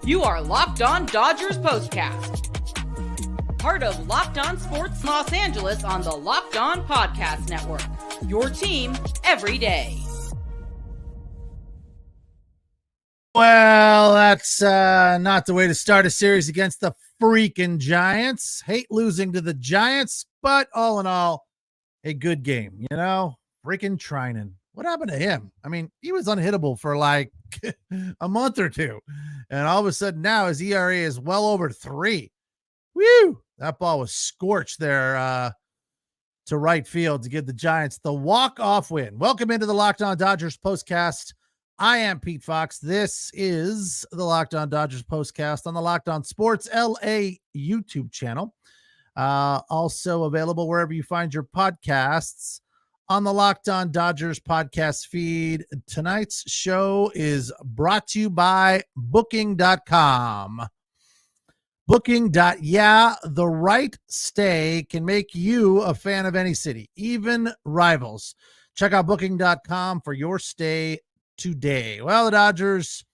You are Locked On Dodgers Postcast, part of Locked On Sports Los Angeles on the Locked On Podcast Network. Your team every day. Well, that's not the way to start a series against the freaking Giants. Hate losing to the Giants, but all in all, a good game. You know, freaking Trinan. What happened to him? I mean, he was unhittable for like a month or two. And all of a sudden now his ERA is well over 3. Woo! That ball was scorched there to right field to give the Giants the walk-off win. Welcome into the Locked On Dodgers Postcast. I am Pete Fox. This is the Locked On Dodgers Postcast on the Locked On Sports LA YouTube channel. Also available wherever you find your podcasts on the Locked On Dodgers podcast feed. Tonight's show is brought to you by Booking.com. Booking.yeah, the right stay can make you a fan of any city, even rivals. Check out Booking.com for your stay today. Well, the Dodgers'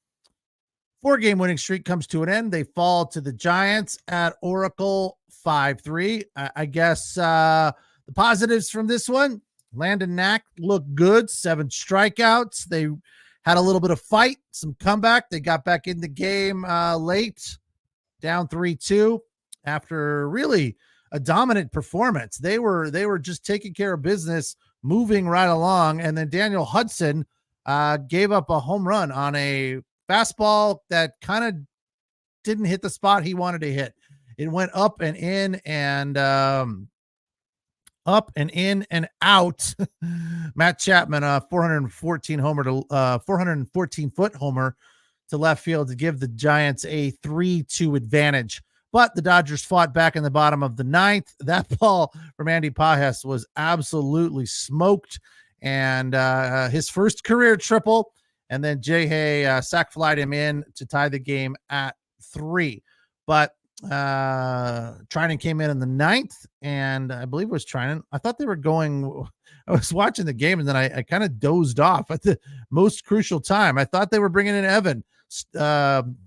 4-game winning streak comes to an end. They fall to the Giants at Oracle 5-3. I guess the positives from this one: Landon Knack looked good, 7 strikeouts. They had a little bit of fight, some comeback. They got back in the game late, down 3-2 after really a dominant performance. They were just taking care of business, moving right along. And then Daniel Hudson gave up a home run on a fastball that kind of didn't hit the spot he wanted to hit. It went up and in and out. Matt Chapman, 414-foot homer to left field to give the Giants a 3-2 advantage. But the Dodgers fought back in the bottom of the 9th. That ball from Andy Pages was absolutely smoked, and his first career triple. And then Jay sac flied him in to tie the game at 3. But Trinan came in the 9th, and I believe it was Trinan. I thought they were going. I was watching the game, and then I kind of dozed off at the most crucial time. I thought they were bringing in Evan Stone.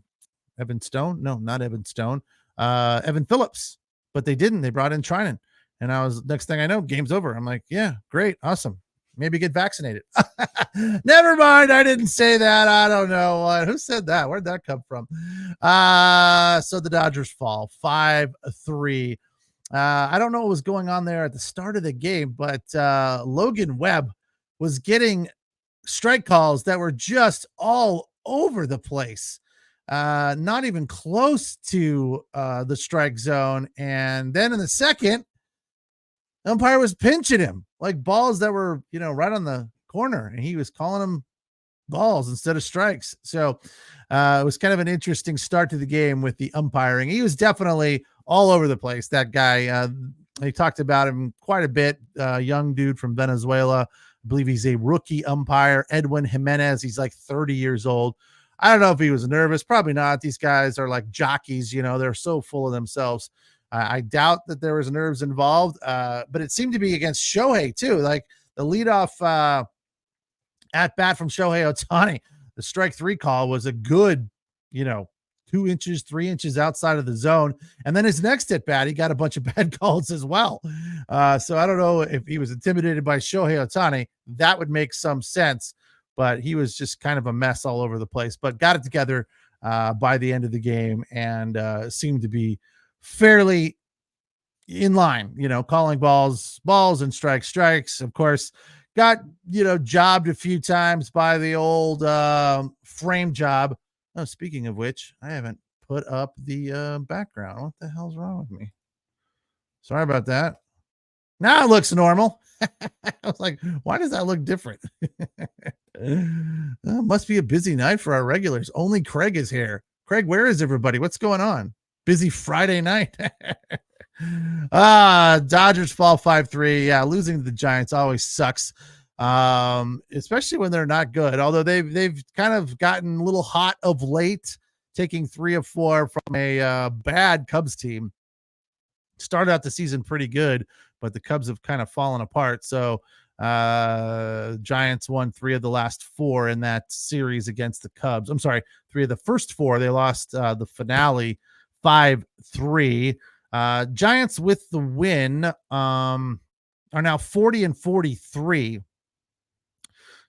No, not Evan Stone. Evan Phillips, but they didn't. They brought in Trinan, and I was, next thing I know, game's over. I'm like, yeah, great, awesome. Maybe get vaccinated. Never mind. I didn't say that. I don't know. Who said that? Where'd that come from? So the Dodgers fall 5-3. I don't know what was going on there at the start of the game, but Logan Webb was getting strike calls that were just all over the place. Not even close to the strike zone. And then in the second, umpire was pinching him like balls that were, right on the corner, and he was calling them balls instead of strikes. So it was kind of an interesting start to the game with the umpiring. He was definitely all over the place. That guy, they talked about him quite a bit. Young dude from Venezuela. I believe he's a rookie umpire, Edwin Jimenez. He's like 30 years old. I don't know if he was nervous. Probably not. These guys are like jockeys, they're so full of themselves. I doubt that there was nerves involved, but it seemed to be against Shohei too. Like the leadoff at bat from Shohei Ohtani, the strike 3 call was a good, 2 inches, 3 inches outside of the zone. And then his next at bat, he got a bunch of bad calls as well. So I don't know if he was intimidated by Shohei Ohtani. That would make some sense, but he was just kind of a mess all over the place, but got it together by the end of the game and seemed to be fairly in line, calling balls and strikes. Of course, got, jobbed a few times by the old frame job. Oh, speaking of which, I haven't put up the background. What the hell's wrong with me? Sorry about that. Now it looks normal. I was like, why does that look different? Must be a busy night for our regulars. Only Craig is here. Craig, where is everybody? What's going on? Busy Friday night. Dodgers fall 5-3. Yeah, losing to the Giants always sucks, especially when they're not good. Although they've kind of gotten a little hot of late, taking 3 of 4 from a bad Cubs team. Started out the season pretty good, but the Cubs have kind of fallen apart. So Giants won 3 of the last 4 in that series against the Cubs. I'm sorry, 3 of the first 4. They lost the finale 5-3. Giants with the win are now 40-43.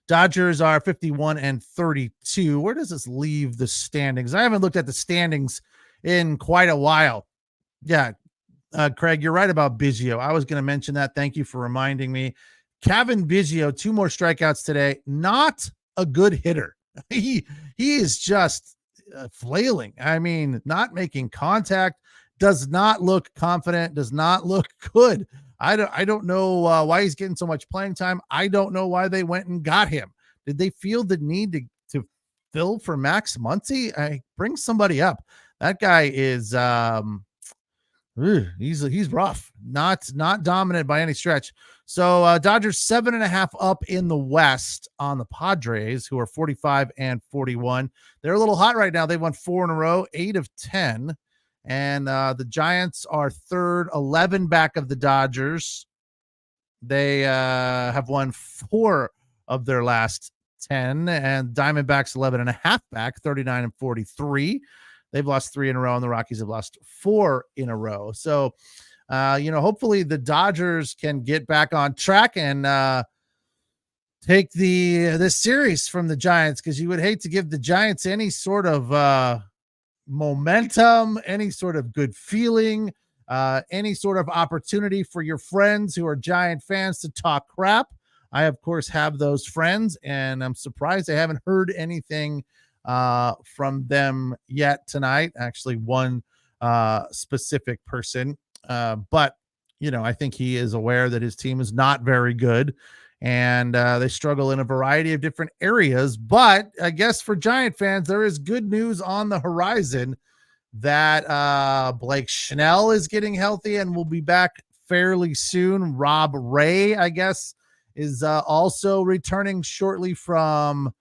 Dodgers are 51-32. Where does this leave the standings? I haven't looked at the standings in quite a while. Yeah, Craig, you're right about Biggio. I was going to mention that. Thank you for reminding me. Gavin Biggio, 2 more strikeouts today. Not a good hitter. He is just flailing. I mean, not making contact. Does not look confident. Does not look good. I don't know why he's getting so much playing time. I don't know why they went and got him. Did they feel the need to fill for Max Muncy? Bring somebody up. That guy is he's rough. Not dominant by any stretch. So Dodgers 7.5 up in the West on the Padres, who are 45-41. They're a little hot right now. They won 4 in a row, 8 of 10. And the Giants are third, 11 back of the Dodgers. They have won 4 of their last 10, and Diamondbacks 11.5 back, 39-43. They've lost 3 in a row, and the Rockies have lost 4 in a row. So, hopefully the Dodgers can get back on track and take this series from the Giants, because you would hate to give the Giants any sort of momentum, any sort of good feeling, any sort of opportunity for your friends who are Giant fans to talk crap. I, of course, have those friends, and I'm surprised I haven't heard anything from them yet tonight. Actually, one specific person, but I think he is aware that his team is not very good, and they struggle in a variety of different areas. But I guess for Giant fans, there is good news on the horizon that Blake Snell is getting healthy and will be back fairly soon. Rob Ray, I guess, is also returning shortly from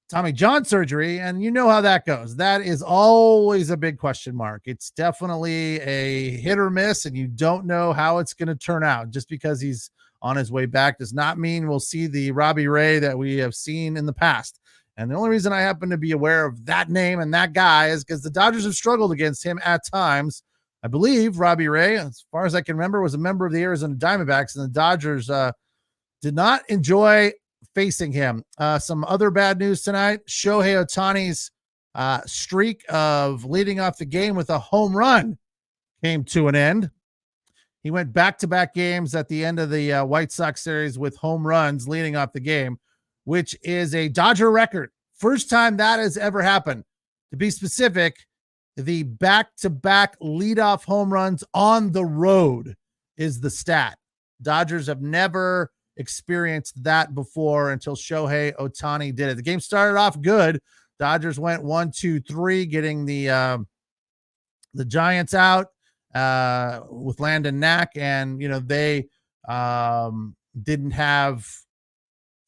Tommy John surgery, and you know how that goes. That is always a big question mark. It's definitely a hit or miss, and you don't know how it's going to turn out. Just because he's on his way back does not mean we'll see the Robbie Ray that we have seen in the past. And the only reason I happen to be aware of that name and that guy is because the Dodgers have struggled against him at times. I believe Robbie Ray, as far as I can remember, was a member of the Arizona Diamondbacks, and the Dodgers did not enjoy facing him. Some other bad news tonight: Shohei Ohtani's streak of leading off the game with a home run came to an end. He went back-to-back games at the end of the White Sox series with home runs leading off the game, which is a Dodger record. First time that has ever happened. To be specific, the back-to-back leadoff home runs on the road is the stat. Dodgers have never experienced that before until Shohei Ohtani did it. The game started off good. Dodgers went 1-2-3, getting the Giants out with Landon Knack, and they didn't have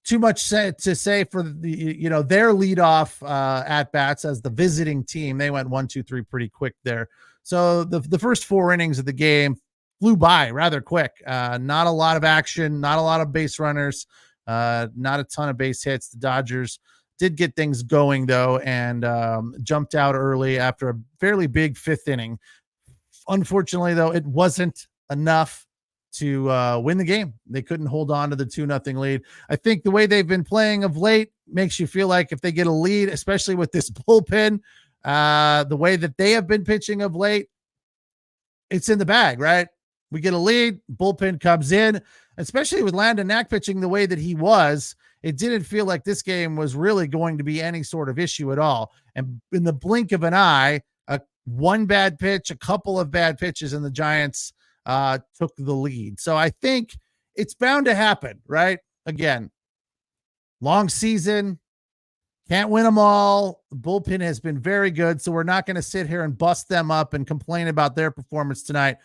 too much to say for the their leadoff at bats as the visiting team. They went 1-2-3 pretty quick there. So the first 4 innings of the game flew by rather quick. Not a lot of action, not a lot of base runners, not a ton of base hits. The Dodgers did get things going though, and jumped out early after a fairly big 5th inning. Unfortunately, though, it wasn't enough to win the game. They couldn't hold on to the 2-0 lead. I think the way they've been playing of late makes you feel like if they get a lead, especially with this bullpen, the way that they have been pitching of late, it's in the bag, right? We get a lead, bullpen comes in, especially with Landon Knack pitching the way that he was. It didn't feel like this game was really going to be any sort of issue at all. And in the blink of an eye, one bad pitch, a couple of bad pitches, and the Giants took the lead. So I think it's bound to happen, right? Again, long season, can't win them all. The bullpen has been very good, so we're not going to sit here and bust them up and complain about their performance tonight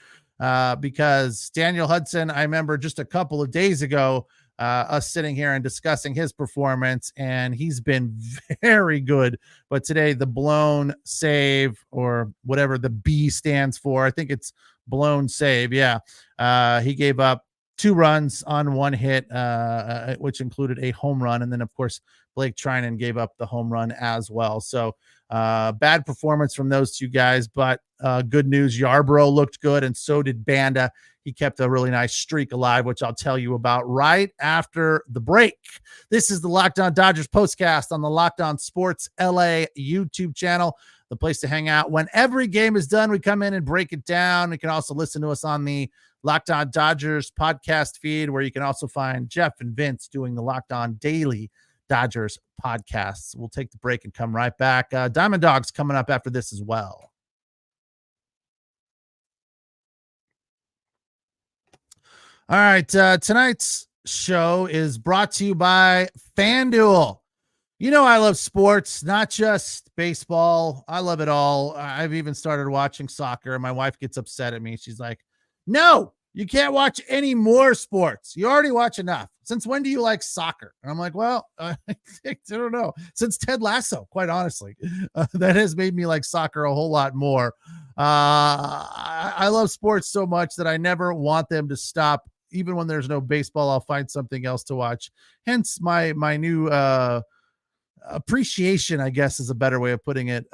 because Daniel Hudson, I remember just a couple of days ago, us sitting here and discussing his performance, and he's been very good. But today, the blown save, or whatever the B stands for, I think it's blown save. Yeah. He gave up 2 runs on 1 hit, which included a home run. And then, of course, Blake Trinan gave up the home run as well. So bad performance from those 2 guys, but good news. Yarbrough looked good, and so did Banda. He kept a really nice streak alive, which I'll tell you about right after the break. This is the Locked On Dodgers postcast on the Locked On Sports LA YouTube channel, the place to hang out. When every game is done, we come in and break it down. You can also listen to us on the Locked On Dodgers podcast feed, where you can also find Jeff and Vince doing the Locked On Daily Dodgers podcasts. We'll take the break and come right back. Diamond Dogs coming up after this as well. All right, tonight's show is brought to you by FanDuel. You know I love sports, not just baseball. I love it all. I've even started watching soccer. My wife gets upset at me. She's like, no, you can't watch any more sports. You already watch enough. Since when do you like soccer? And I'm like, well, I don't know. Since Ted Lasso, quite honestly. That has made me like soccer a whole lot more. I love sports so much that I never want them to stop. Even when there's no baseball, I'll find something else to watch. Hence my new appreciation, I guess is a better way of putting it,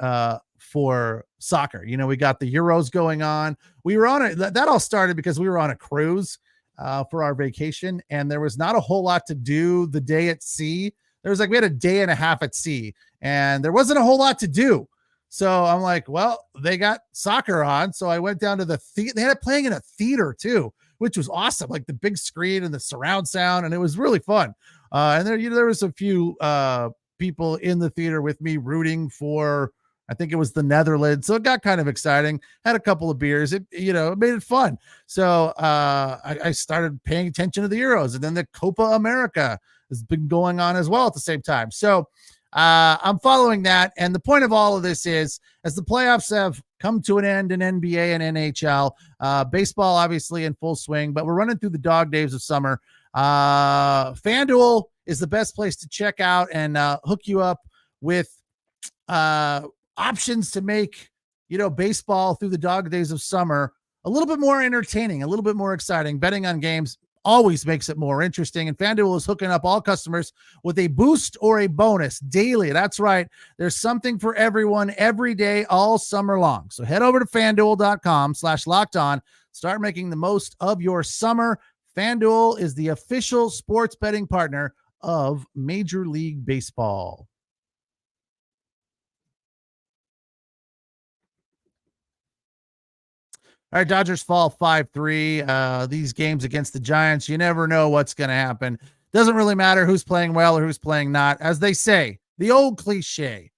for soccer. You know, we got the Euros going on. We were on it. That all started because we were on a cruise for our vacation, and there was not a whole lot to do the day at sea. We had a day and a half at sea, and there wasn't a whole lot to do. So I'm like, well, they got soccer on. So I went down to the theater. They had it playing in a theater too, which was awesome. Like the big screen and the surround sound. And it was really fun. And there was a few people in the theater with me rooting for, I think it was the Netherlands. So it got kind of exciting. Had a couple of beers. It made it fun. So I started paying attention to the Euros, and then the Copa America has been going on as well at the same time. So I'm following that. And the point of all of this is, as the playoffs have come to an end in NBA and NHL, baseball obviously in full swing, but we're running through the dog days of summer. FanDuel is the best place to check out and hook you up with options to make, baseball through the dog days of summer a little bit more entertaining, a little bit more exciting. Betting on games always makes it more interesting. And FanDuel is hooking up all customers with a boost or a bonus daily. That's right. There's something for everyone every day, all summer long. So head over to FanDuel.com/lockedon. Start making the most of your summer. FanDuel is the official sports betting partner of Major League Baseball. All right, Dodgers fall 5-3. These games against the Giants, you never know what's going to happen. Doesn't really matter who's playing well or who's playing not. As they say, the old cliche,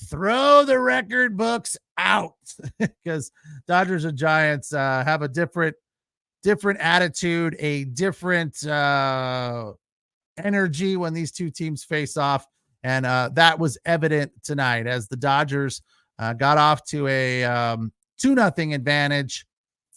throw the record books out, because Dodgers and Giants have a different attitude, a different energy when these two teams face off. And that was evident tonight as the Dodgers got off to a 2-0 advantage.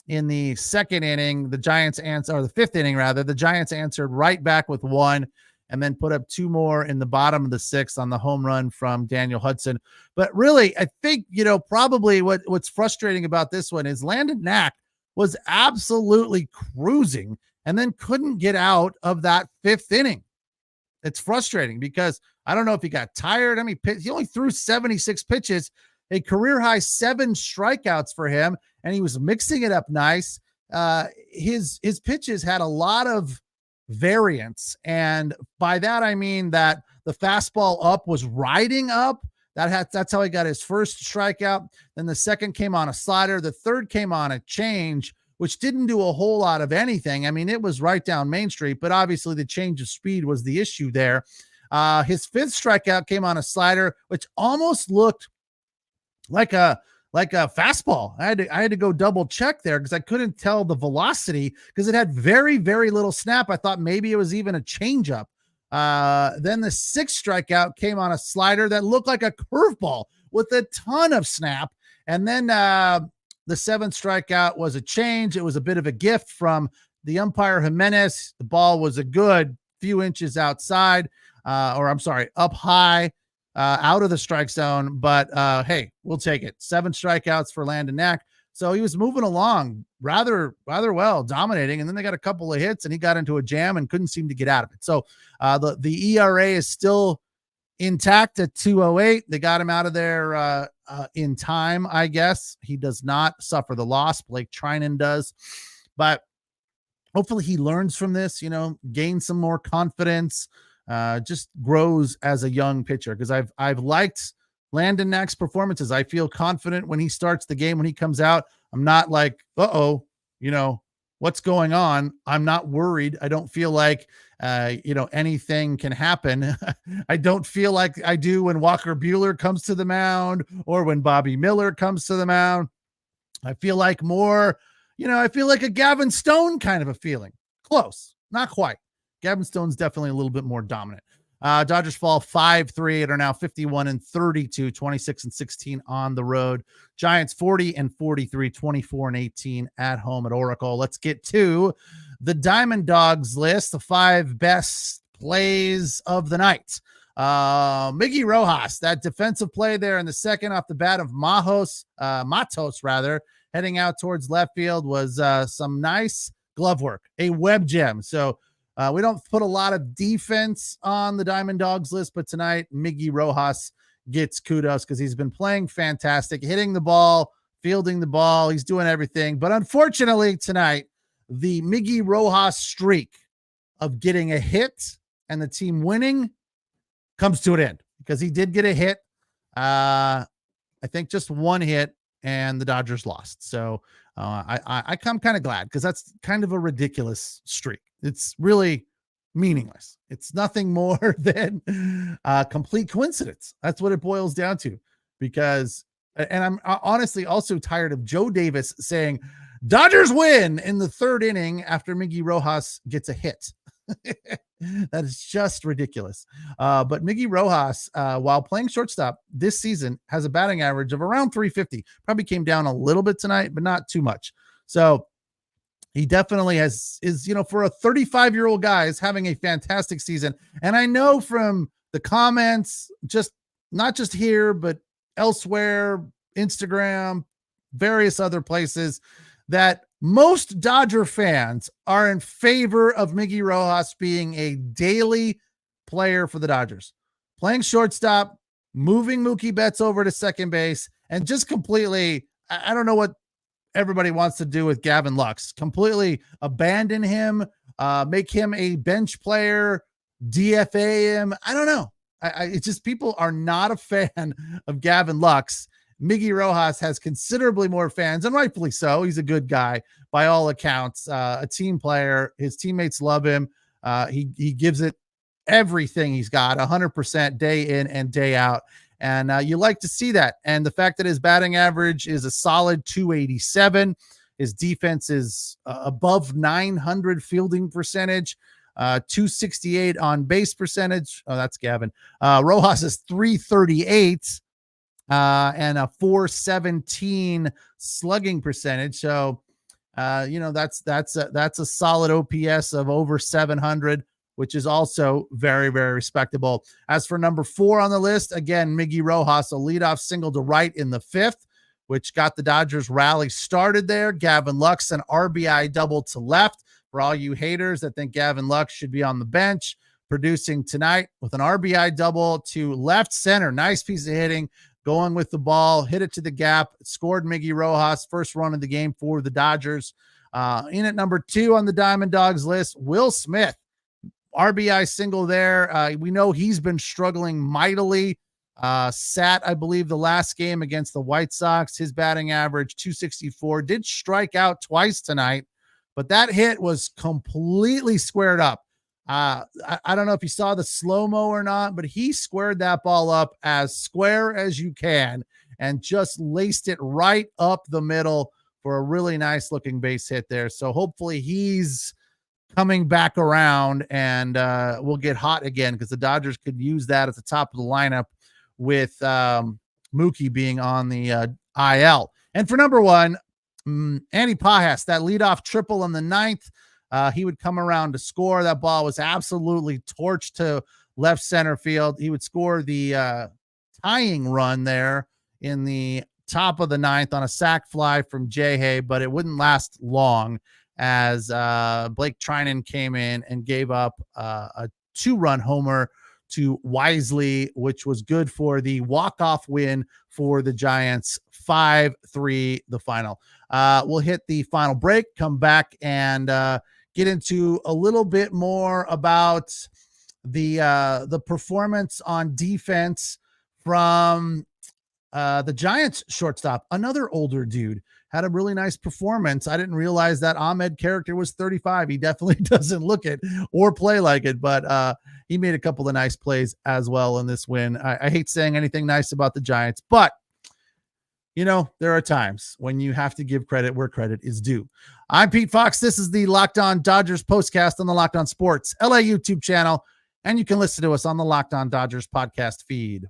In the second inning, the Giants answered, or the fifth inning rather, the Giants answered right back with 1 and then put up 2 more in the bottom of the 6th on the home run from Daniel Hudson. But really, I think, probably what's frustrating about this one is Landon Knack was absolutely cruising and then couldn't get out of that 5th inning. It's frustrating because I don't know if he got tired. I mean, he only threw 76 pitches, a career high 7 strikeouts for him, and he was mixing it up nice. His pitches had a lot of variance, and by that I mean that the fastball up was riding up. That's how he got his first strikeout. Then the second came on a slider. The third came on a change, which didn't do a whole lot of anything. I mean, it was right down Main Street, but obviously the change of speed was the issue there. His 5th strikeout came on a slider, which almost looked like a fastball. I had to go double check there because I couldn't tell the velocity because it had very, very little snap. I thought maybe it was even a changeup. Then the 6th strikeout came on a slider that looked like a curveball with a ton of snap. And then the 7th strikeout was a change. It was a bit of a gift from the umpire Jimenez. The ball was a good few inches outside, up high. Out of the strike zone, but hey, we'll take it. 7 strikeouts for Landon Knack. So he was moving along rather well, dominating. And then they got a couple of hits and he got into a jam and couldn't seem to get out of it. So the ERA is still intact at 2.08. They got him out of there in time, I guess. He does not suffer the loss. Blake Trinan does. But hopefully he learns from this, gains some more confidence, just grows as a young pitcher. Because I've liked Landon Knack's performances. I feel confident when he starts the game, when he comes out. I'm not like, what's going on? I'm not worried. I don't feel like, anything can happen. I don't feel like I do when Walker Buehler comes to the mound or when Bobby Miller comes to the mound. I feel like more, I feel like a Gavin Stone kind of a feeling. Close, not quite. Gavin Stone's definitely a little bit more dominant. Dodgers fall 5-3 and are now 51-32, 26-16 on the road. Giants 40-43, 24-18 at home at Oracle. Let's get to the Diamond Dogs list, the 5 best plays of the night. Miggy Rojas, that defensive play there in the second off the bat of Matos, heading out towards left field was some nice glove work, a web gem. So we don't put a lot of defense on the Diamond Dogs list, but tonight Miggy Rojas gets kudos because he's been playing fantastic, hitting the ball, fielding the ball. He's doing everything. But unfortunately tonight, the Miggy Rojas streak of getting a hit and the team winning comes to an end because he did get a hit. I think just one hit and the Dodgers lost. So I'm kind of glad because that's kind of a ridiculous streak. It's really meaningless. It's nothing more than a complete coincidence. That's what it boils down to. Because, and I'm honestly also tired of Joe Davis saying Dodgers win in the third inning after Miggy Rojas gets a hit. That is just ridiculous. But Miggy Rojas, while playing shortstop this season, has a batting average of around 350. Probably came down a little bit tonight, but not too much. So he definitely is, for a 35-year-old guy, is having a fantastic season. And I know from the comments, not just here, but elsewhere, Instagram, various other places, that most Dodger fans are in favor of Miggy Rojas being a daily player for the Dodgers, playing shortstop, moving Mookie Betts over to second base, and just completely, I don't know what everybody wants to do with Gavin Lux, completely abandon him, make him a bench player, DFA him. I don't know. It's just people are not a fan of Gavin Lux. Miggy Rojas has considerably more fans, and rightfully so. He's a good guy by all accounts, a team player. His teammates love him. He gives it everything he's got, 100% day in and day out. And you like to see that. And the fact that his batting average is a solid 287, his defense is above 900 fielding percentage, 268 on base percentage. Oh, that's Gavin. Rojas is 338 and a 417 slugging percentage. So, that's a solid OPS of over 700. Which is also very, very respectable. As for number 4 on the list, again, Miggy Rojas, a leadoff single to right in the 5th, which got the Dodgers rally started there. Gavin Lux, an RBI double to left. For all you haters that think Gavin Lux should be on the bench, producing tonight with an RBI double to left center. Nice piece of hitting, going with the ball, hit it to the gap, scored Miggy Rojas, first run of the game for the Dodgers. In at number 2 on the Diamond Dogs list, Will Smith. RBI single there. We know he's been struggling mightily. Sat, I believe, the last game against the White Sox. His batting average, 264. Did strike out twice tonight, but that hit was completely squared up. I don't know if you saw the slow-mo or not, but he squared that ball up as square as you can and just laced it right up the middle for a really nice-looking base hit there. So hopefully he's coming back around and we'll get hot again because the Dodgers could use that at the top of the lineup with Mookie being on the IL. And for number 1, Andy Pajas, that leadoff triple in the 9th. He would come around to score. That ball was absolutely torched to left center field. He would score the tying run there in the top of the ninth on a sac fly from Jay Hay, but it wouldn't last long as Blake Trinan came in and gave up a 2-run homer to Wisely, which was good for the walk-off win for the Giants, 5-3 the final. We'll hit the final break, come back, and get into a little bit more about the performance on defense from the Giants shortstop, another older dude. Had a really nice performance. I didn't realize that Ahmed character was 35. He definitely doesn't look it or play like it, but he made a couple of nice plays as well in this win. I hate saying anything nice about the Giants, but you know, there are times when you have to give credit where credit is due. I'm Pete Fox. This is the Locked On Dodgers postcast on the Locked On Sports LA YouTube channel, and you can listen to us on the Locked On Dodgers podcast feed.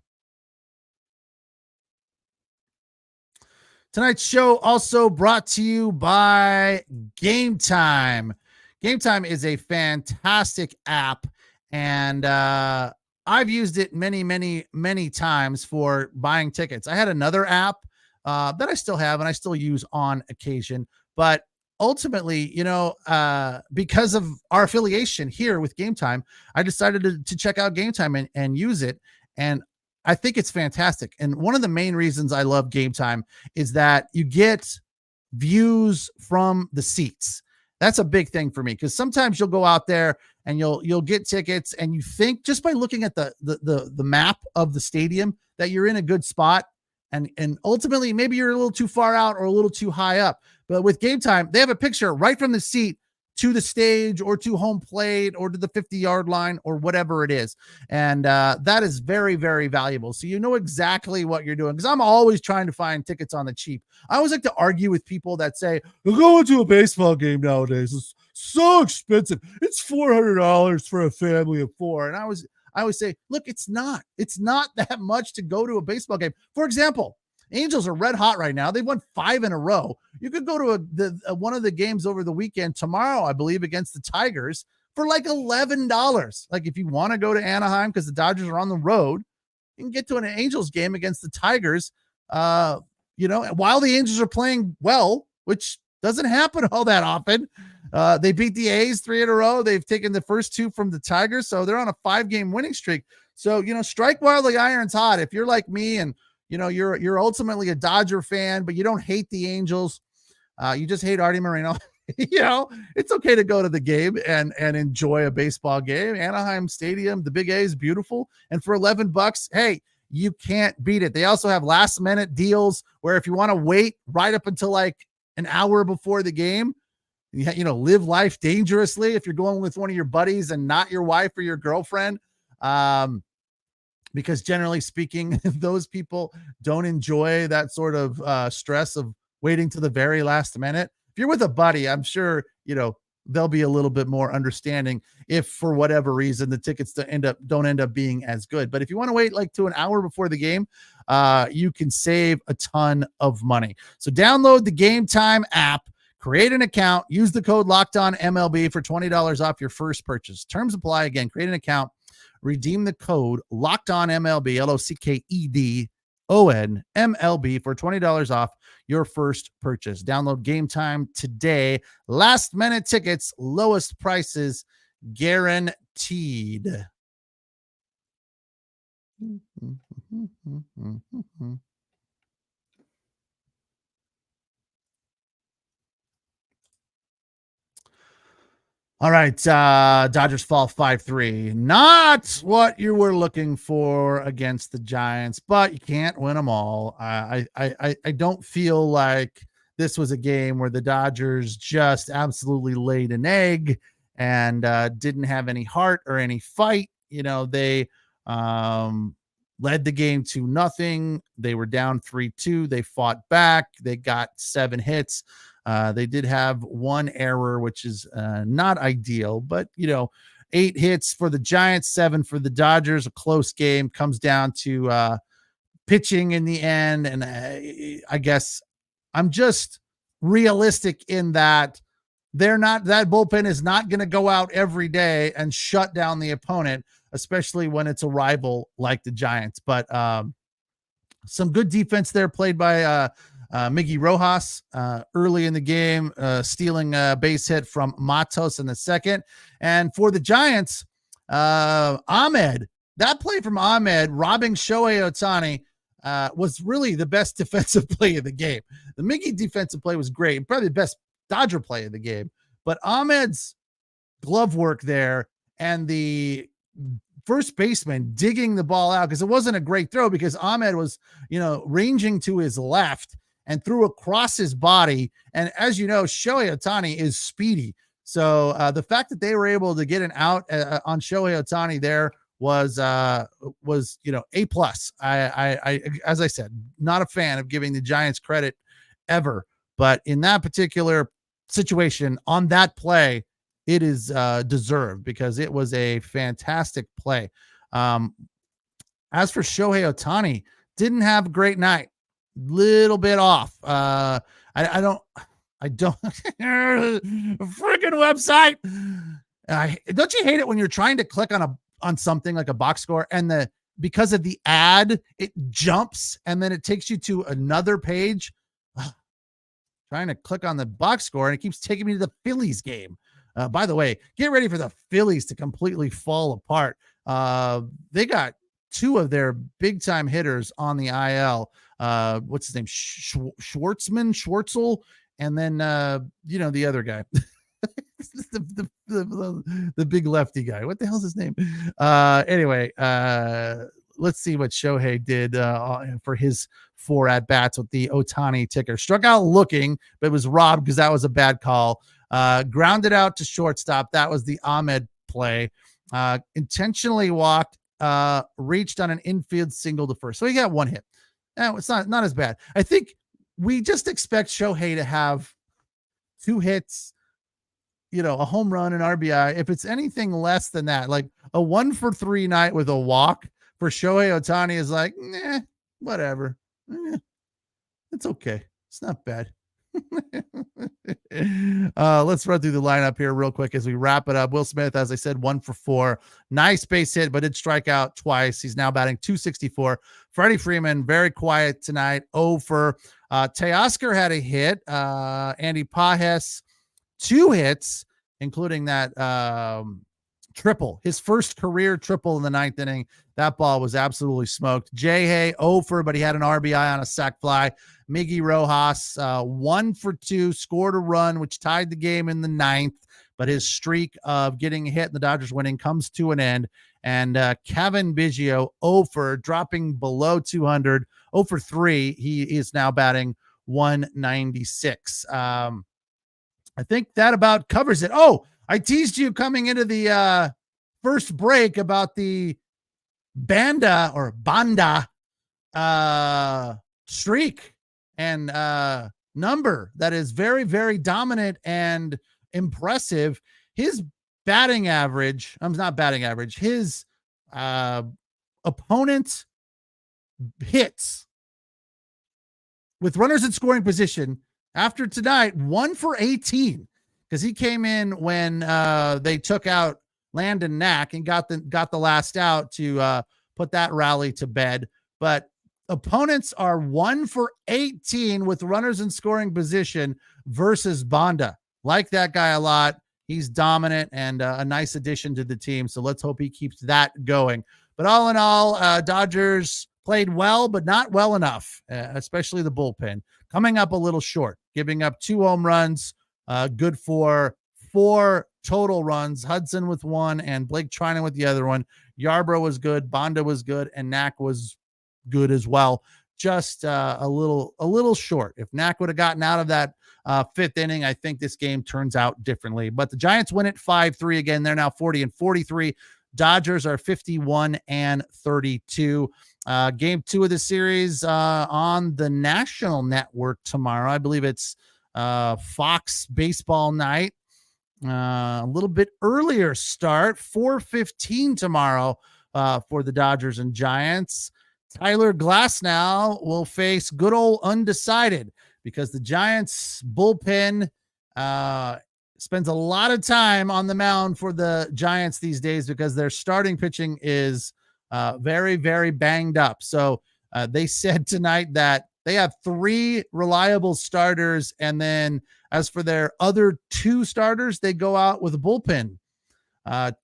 Tonight's show also brought to you by Game Time. Game Time is a fantastic app, and I've used it many times for buying tickets. I had another app that I still have and I still use on occasion, but ultimately, you know, because of our affiliation here with Game Time, I decided to check out Game Time and use it. And I think it's fantastic. And one of the main reasons I love Game Time is that you get views from the seats. That's a big thing for me, because sometimes you'll go out there and you'll get tickets and you think just by looking at the map of the stadium that you're in a good spot. And ultimately, maybe you're a little too far out or a little too high up. But with Game Time, they have a picture right from the seat to the stage or to home plate or to the 50-yard line or whatever it is. And that is very, very valuable. So you know exactly what you're doing, because I'm always trying to find tickets on the cheap. I always like to argue with people that say, going to a baseball game nowadays is so expensive. It's $400 for a family of 4. And I always say, look, it's not that much to go to a baseball game. For example, Angels are red hot right now. They've won 5 in a row. You could go to one of the games over the weekend tomorrow, I believe, against the Tigers for like $11. Like if you want to go to Anaheim because the Dodgers are on the road, you can get to an Angels game against the Tigers, you know, while the Angels are playing well, which doesn't happen all that often. They beat the A's 3 in a row. They've taken the first 2 from the Tigers, so they're on a 5-game winning streak. So, you know, strike while the iron's hot. If you're like me and, you know, you're ultimately a Dodger fan, but you don't hate the Angels, you just hate Artie Moreno, you know, it's okay to go to the game and enjoy a baseball game. Anaheim Stadium, the Big A is beautiful. And for $11, hey, you can't beat it. They also have last minute deals where if you want to wait right up until like an hour before the game, you know, live life dangerously if you're going with one of your buddies and not your wife or your girlfriend. Because generally speaking, those people don't enjoy that sort of stress of waiting to the very last minute. If you're with a buddy, I'm sure, you know, they'll be a little bit more understanding if for whatever reason the tickets don't end up being as good. But if you want to wait like to an hour before the game, you can save a ton of money. So download the Game Time app, create an account, use the code LOCKEDONMLB for $20 off your first purchase. Terms apply. Again, create an account, redeem the code LOCKEDONMLB, LOCKEDONMLB for $20 off your first purchase. Download Game Time today. Last minute tickets, lowest prices guaranteed. All right, Dodgers fall 5-3. Not what you were looking for against the Giants, but you can't win them all. I don't feel like this was a game where the Dodgers just absolutely laid an egg and didn't have any heart or any fight. You know, they led the game 2-0. They were down 3-2. They fought back. They got 7 hits. They did have 1 error, which is not ideal, but, you know, 8 hits for the Giants, 7 for the Dodgers. A close game, comes down to pitching in the end. And I guess I'm just realistic in that that bullpen is not going to go out every day and shut down the opponent, especially when it's a rival like the Giants. But Some good defense there played by Miggy Rojas early in the game, stealing a base hit from Matos in the second. And for the Giants, Ahmed, that play from Ahmed robbing Shohei Ohtani was really the best defensive play of the game. The Miggy defensive play was great, probably the best Dodger play of the game. But Ahmed's glove work there and the first baseman digging the ball out, because it wasn't a great throw, because Ahmed was, ranging to his left and threw across his body. And as you know, Shohei Ohtani is speedy. So the fact that they were able to get an out on Shohei Ohtani there was A+. I as I said, not a fan of giving the Giants credit ever, but in that particular situation on that play, it is deserved, because it was a fantastic play. As for Shohei Ohtani, didn't have a great night, little bit off. I don't freaking website. Don't you hate it when you're trying to click on something like a box score, and because of the ad, it jumps and then it takes you to another page? Trying to click on the box score and it keeps taking me to the Phillies game. By the way, get ready for the Phillies to completely fall apart. They got two of their big time hitters on the IL. What's his name? Schwartzel. And then, the other guy, the big lefty guy. What the hell's his name? Anyway, let's see what Shohei did for his 4 at-bats with the Ohtani ticker. Struck out looking, but was robbed because that was a bad call. Grounded out to shortstop. That was the Ahmed play. Intentionally walked, reached on an infield single to first. So he got 1 hit. It's not as bad. I think we just expect Shohei to have 2 hits, a home run, an RBI. If it's anything less than that, like a 1-for-3 night with a walk for Shohei Ohtani is like, whatever. It's okay. It's not bad. Let's run through the lineup here real quick as we wrap it up. Will Smith, as I said, 1-for-4, nice base hit, but did strike out twice. He's now batting .264. Freddie Freeman, very quiet tonight, 0-for. Teoscar had a hit. Andy Pages, 2 hits, including that triple, his first career triple in the 9th inning. That ball was absolutely smoked. Hay, 0-for, but he had an RBI on a sac fly. Miggy Rojas, 1-for-2, scored a run, which tied the game in the 9th, but his streak of getting a hit and the Dodgers winning comes to an end. And Kevin Biggio, 0-for, dropping below 200, 0-for-3. He is now batting .196. I think that about covers it. Oh, I teased you coming into the first break about the Banda streak and number that is very, very dominant and impressive. His batting average, not batting average, his opponent hits with runners in scoring position after tonight, 1-for-18, because he came in when they took out Landon Knack and got the last out to put that rally to bed. But opponents are 1-for-18 with runners in scoring position versus Banda. Like that guy a lot. He's dominant and a nice addition to the team. So let's hope he keeps that going. But all in all, Dodgers played well, but not well enough, especially the bullpen. Coming up a little short, giving up 2 home runs, good for 4 total runs. Hudson with 1 and Blake Trinan with the other one. Yarbrough was good, Banda was good, and Knack was good as well. Just a little short. If Knack would have gotten out of that 5th inning, I think this game turns out differently. But the Giants win it 5-3 again. They're now 40-43. Dodgers are 51-32. Game 2 of the series on the national network tomorrow. I believe it's Fox baseball night. A little bit earlier start, 4:15 tomorrow for the Dodgers and Giants. Tyler Glasnow will face good old undecided, because the Giants bullpen spends a lot of time on the mound for the Giants these days because their starting pitching is very, very banged up. So They said tonight that they have 3 reliable starters, and then as for their other 2 starters, they go out with a bullpen.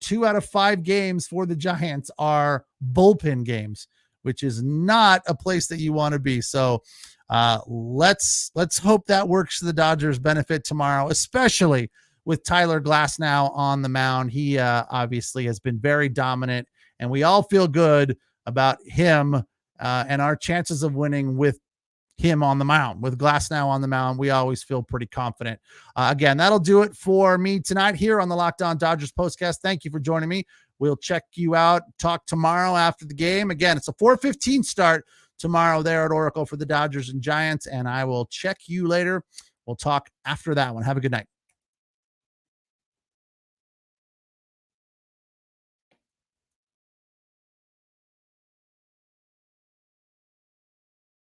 2 out of 5 games for the Giants are bullpen games, which is not a place that you want to be. So let's hope that works to the Dodgers' benefit tomorrow, especially with Tyler Glasnow on the mound. He obviously has been very dominant, and we all feel good about him and our chances of winning with him on the mound. With Glasnow on the mound, we always feel pretty confident. Again, that'll do it for me tonight here on the Locked On Dodgers Postcast. Thank you for joining me. We'll check you out, talk tomorrow after the game. Again, it's a 4:15 start tomorrow there at Oracle for the Dodgers and Giants, and I will check you later. We'll talk after that one. Have a good night.